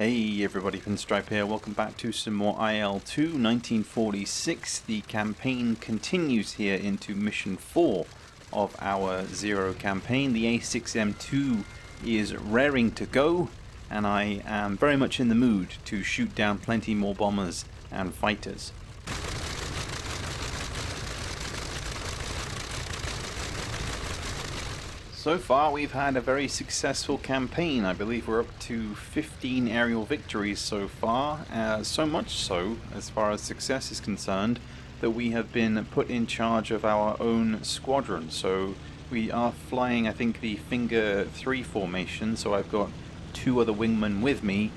Hey everybody, Pinstripe here. Welcome back to some more IL-2 1946. The campaign continues here into mission 4 of our Zero campaign. The A6M2 is raring to go, and I am very much in the mood to shoot down plenty more bombers and fighters. So far we've had a very successful campaign. I believe we're up to 15 aerial victories so far, so much so, as far as success is concerned, that we have been put in charge of our own squadron. So we are flying, I think, the Finger 3 formation, so I've got 2 other wingmen with me,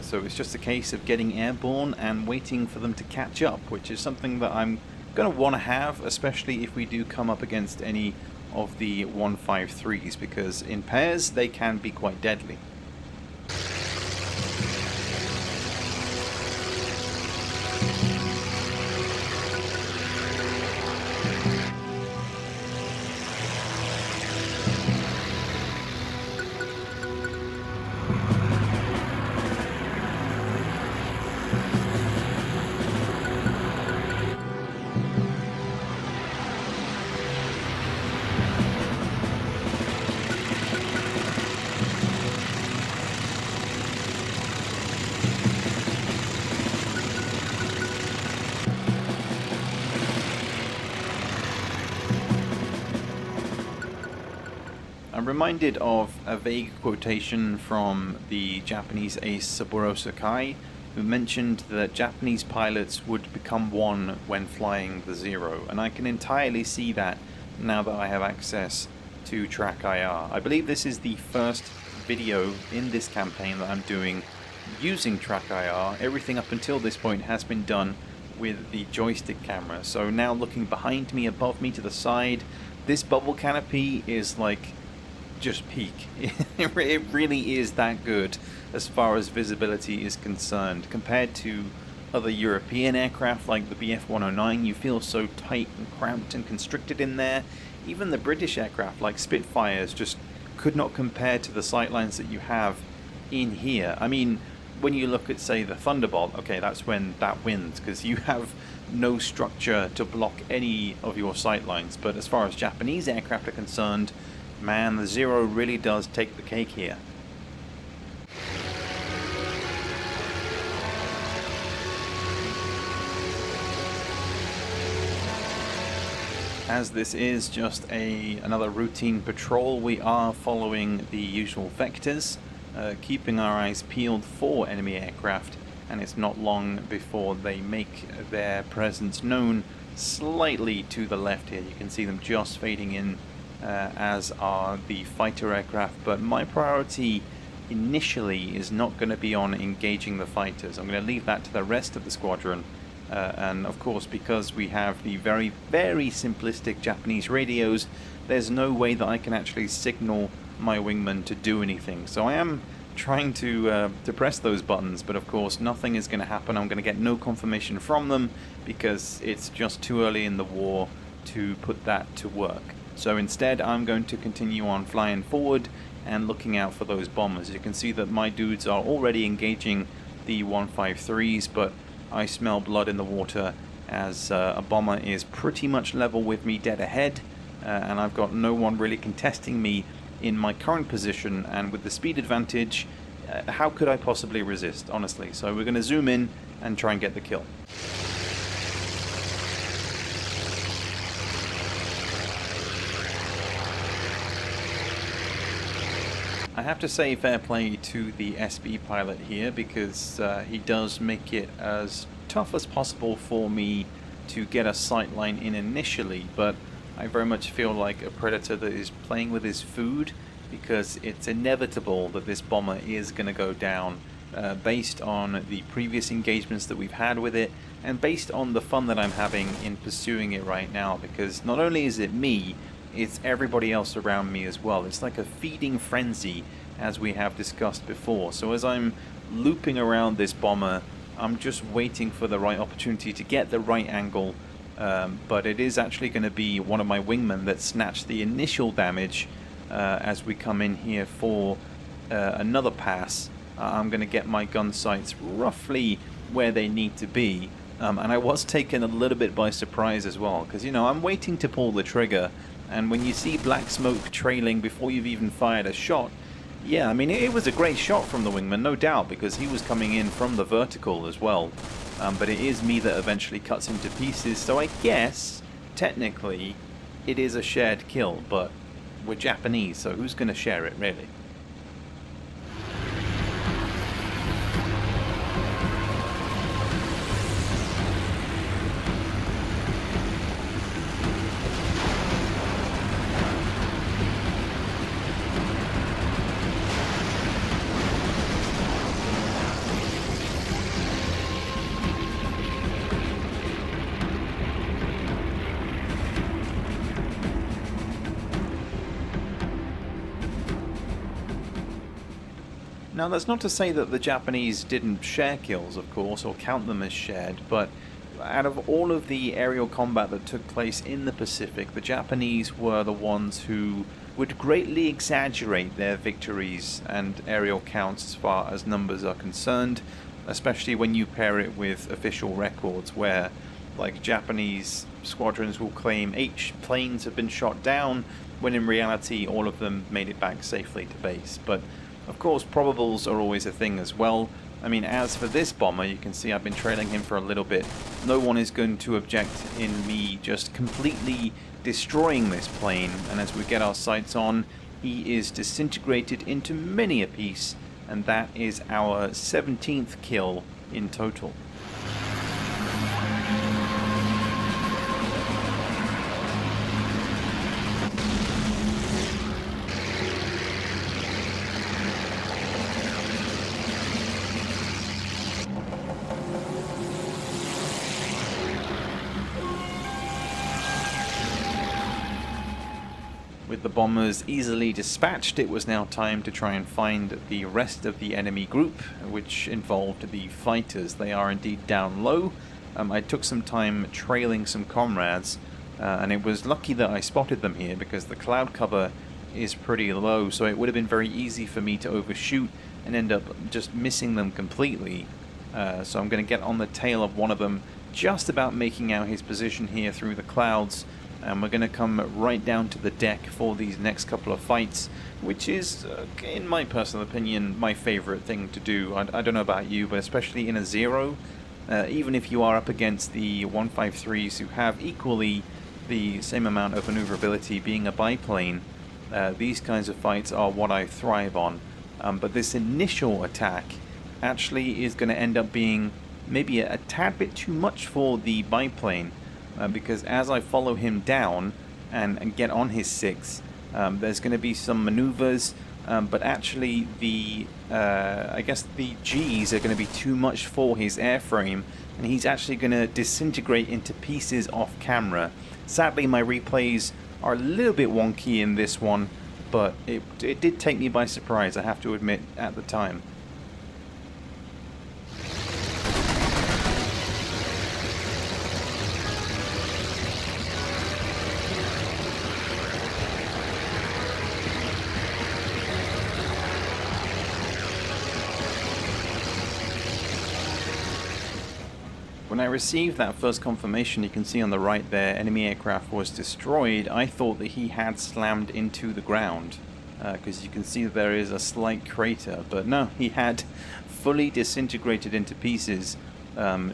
so it's just a case of getting airborne and waiting for them to catch up, which is something that I'm going to want to have, especially if we do come up against any of the 153s, because in pairs they can be quite deadly. I'm reminded of a vague quotation from the Japanese ace Saburo Sakai, who mentioned that Japanese pilots would become one when flying the Zero, and I can entirely see that now that I have access to Track IR. I believe this is the first video in this campaign that I'm doing using Track IR. Everything up until this point has been done with the joystick camera, so now looking behind me, above me, to the side, this bubble canopy is like just peak. It really is that good as far as visibility is concerned. Compared to other European aircraft like the BF-109, you feel so tight and cramped and constricted in there. Even the British aircraft like Spitfires just could not compare to the sightlines that you have in here. I mean, when you look at, say, the Thunderbolt, okay, that's when that wins, because you have no structure to block any of your sightlines. But as far as Japanese aircraft are concerned, man, the Zero really does take the cake here. As this is just another routine patrol, we are following the usual vectors, keeping our eyes peeled for enemy aircraft, and it's not long before they make their presence known slightly to the left here. You can see them just fading in, as are the fighter aircraft, but my priority initially is not going to be on engaging the fighters. I'm going to leave that to the rest of the squadron, and of course, because we have the very, very simplistic Japanese radios, there's no way that I can actually signal my wingman to do anything. So I am trying to press those buttons, but of course nothing is going to happen. I'm going to get no confirmation from them because it's just too early in the war to put that to work. So instead, I'm going to continue on flying forward and looking out for those bombers. You can see that my dudes are already engaging the 153s, but I smell blood in the water as a bomber is pretty much level with me dead ahead, and I've got no one really contesting me in my current position, and with the speed advantage, how could I possibly resist, honestly? So we're going to zoom in and try and get the kill. I have to say fair play to the SB pilot here, because he does make it as tough as possible for me to get a sightline in initially, but I very much feel like a predator that is playing with his food, because it's inevitable that this bomber is going to go down based on the previous engagements that we've had with it, and based on the fun that I'm having in pursuing it right now, because not only is it me, it's everybody else around me as well. It's like a feeding frenzy, as we have discussed before. So as I'm looping around this bomber, I'm just waiting for the right opportunity to get the right angle, but it is actually going to be one of my wingmen that snatched the initial damage as we come in here for another pass, I'm going to get my gun sights roughly where they need to be. And I was taken a little bit by surprise as well, because, you know, I'm waiting to pull the trigger, and when you see black smoke trailing before you've even fired a shot, yeah, I mean, it was a great shot from the wingman, no doubt, because he was coming in from the vertical as well. But it is me that eventually cuts him to pieces, so I guess, technically, it is a shared kill, but we're Japanese, so who's going to share it, really? Now, that's not to say that the Japanese didn't share kills, of course, or count them as shared, but out of all of the aerial combat that took place in the Pacific, the Japanese were the ones who would greatly exaggerate their victories and aerial counts as far as numbers are concerned, especially when you pair it with official records where, like, Japanese squadrons will claim 8 planes have been shot down, when in reality all of them made it back safely to base. But of course, probables are always a thing as well. I mean, as for this bomber, you can see I've been trailing him for a little bit. No one is going to object in me just completely destroying this plane, and as we get our sights on, he is disintegrated into many a piece, and that is our 17th kill in total. With the bombers easily dispatched, it was now time to try and find the rest of the enemy group, which involved the fighters. They are indeed down low. I took some time trailing some comrades, and it was lucky that I spotted them here because the cloud cover is pretty low, so it would have been very easy for me to overshoot and end up just missing them completely. So I'm going to get on the tail of one of them, just about making out his position here through the clouds. And we're going to come right down to the deck for these next couple of fights, which is, in my personal opinion, my favorite thing to do. I don't know about you, but especially in a zero, even if you are up against the 153s who have equally the same amount of maneuverability being a biplane, these kinds of fights are what I thrive on. But this initial attack actually is going to end up being maybe a tad bit too much for the biplane. Because as I follow him down and get on his 6, there's going to be some maneuvers, but actually I guess the G's are going to be too much for his airframe, and he's actually going to disintegrate into pieces off camera. Sadly, my replays are a little bit wonky in this one, but it did take me by surprise, I have to admit, at the time. When I received that first confirmation, you can see on the right there, enemy aircraft was destroyed, I thought that he had slammed into the ground, because you can see that there is a slight crater, but no, he had fully disintegrated into pieces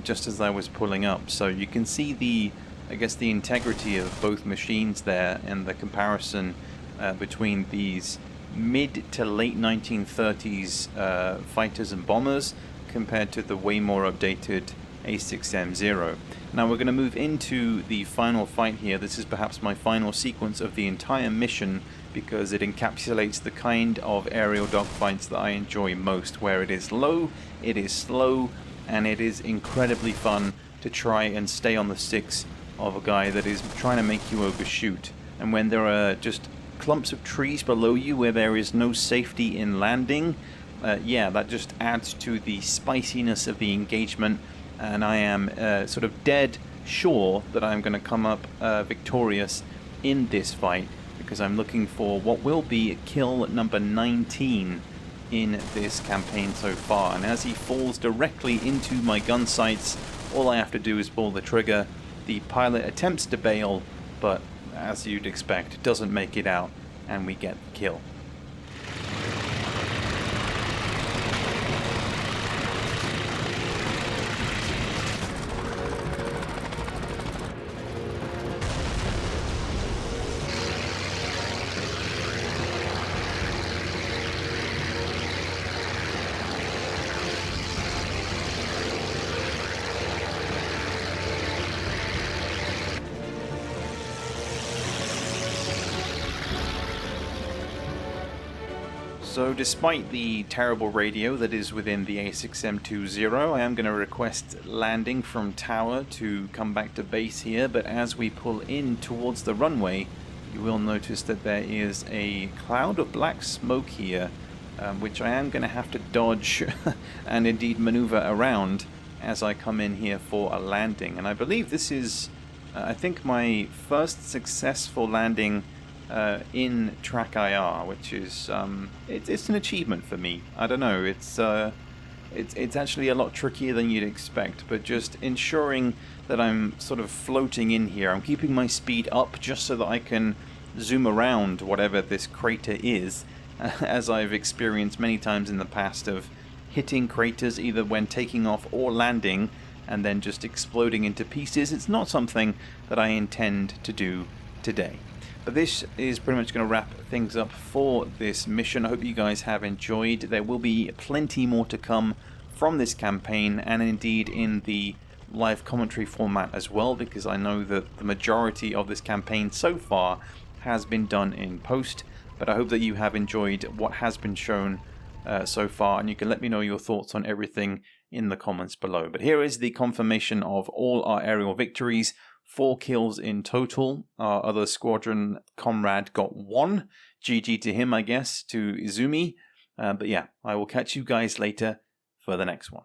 just as I was pulling up. So you can see I guess the integrity of both machines there, and the comparison between these mid to late 1930s fighters and bombers compared to the way more updated A6M2. Now we're going to move into the final fight here. This is perhaps my final sequence of the entire mission because it encapsulates the kind of aerial dogfights that I enjoy most, where it is low, it is slow, and it is incredibly fun to try and stay on the 6 of a guy that is trying to make you overshoot. And when there are just clumps of trees below you where there is no safety in landing, yeah, that just adds to the spiciness of the engagement, and I am sort of dead sure that I'm going to come up victorious in this fight, because I'm looking for what will be kill number 19 in this campaign so far. And as he falls directly into my gun sights, all I have to do is pull the trigger. The pilot attempts to bail, but as you'd expect, doesn't make it out, and we get the kill. So despite the terrible radio that is within the A6M2 I am going to request landing from tower to come back to base here, but as we pull in towards the runway, you will notice that there is a cloud of black smoke here, which I am going to have to dodge and indeed maneuver around as I come in here for a landing. And I believe this is, I think, my first successful landing in track IR, which is it's an achievement for me. I don't know, it's actually a lot trickier than you'd expect, but just ensuring that I'm sort of floating in here. I'm keeping my speed up just so that I can zoom around whatever this crater is, as I've experienced many times in the past of hitting craters either when taking off or landing and then just exploding into pieces. It's not something that I intend to do today. But this is pretty much going to wrap things up for this mission. I hope you guys have enjoyed. There will be plenty more to come from this campaign, and indeed in the live commentary format as well, because I know that the majority of this campaign so far has been done in post. But I hope that you have enjoyed what has been shown so far, and you can let me know your thoughts on everything in the comments below. But here is the confirmation of all our aerial victories. 4 kills in total. Our other squadron comrade got 1. GG to him, I guess, to Izumi. But yeah, I will catch you guys later for the next one.